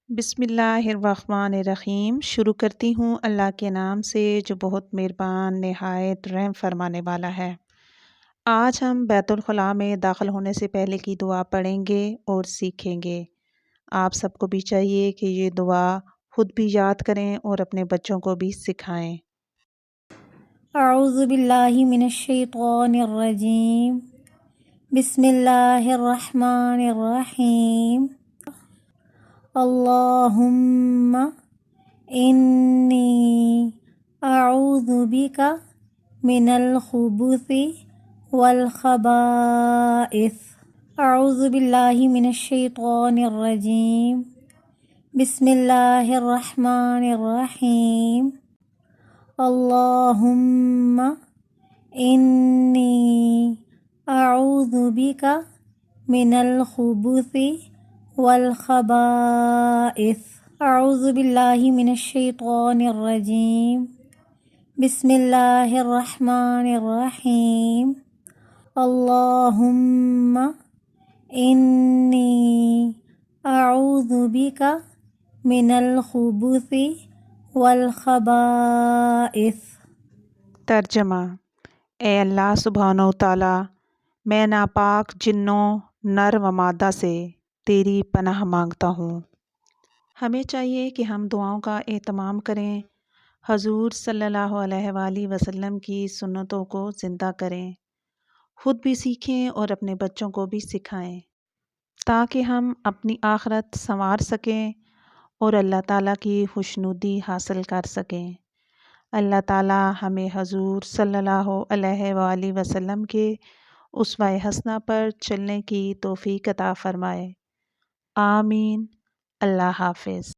बिस्मिल्लाहिर्रहमानिर्रहीम। शुरू करती हूँ अल्लाह के नाम से जो बहुत मेहरबान नहायत रहम फरमाने वाला है। आज हम बैतुल खुला में दाखिल होने से पहले की दुआ पढ़ेंगे और सीखेंगे। आप सबको भी चाहिए कि ये दुआ खुद भी याद करें और अपने बच्चों को भी सिखाएं। अऊज़ु बिल्लाहि मिनश शैतानिर रजीम। बिस्मिल्लाहिर रहमानिर रहीम। अल्लाहुम्मा इन्नी अऊज़ु बिका मिनल खुबुथि वल खबाइस। अऊज़ु बिल्लाहि मिनश शैतानिर रजीम। बिस्मिल्लाहिर रहमानिर रहीम। अल्लाहुम्मा इन्नी अऊज़ु बिका मिनल खुबुथि वल खबाइस। अऊज़ु बिल्लाहि मिनश शैतानिर रजीम। बिस्मिल्लाहिर रहमानिर रहीम। अल्लाहुम्मा इन्नी अऊज़ु बिका मिनल खुबुथि वल खबाइस। तर्जमा। ए अल्लाह सुब्हानो तआला, मैं नापाक जिन्नों नर व मादा से तेरी पनाह मांगता हूँ। हमें चाहिए कि हम दुआओं का एहतमाम करें, हजूर सल्लल्लाहु अलैहि वसल्लम की सुन्नतों को ज़िंदा करें, खुद भी सीखें और अपने बच्चों को भी सिखाएं, ताकि हम अपनी आखिरत संवार सकें और अल्लाह ताला की खुशनुदी हासिल कर सकें। अल्लाह ताला हमें हजूर सल्लल्लाहु अलैहि वसल्लम के उस्वा-ए हसना पर चलने की तौफीक अता फ़रमाए। आमीन। अल्लाह हाफ़िज़।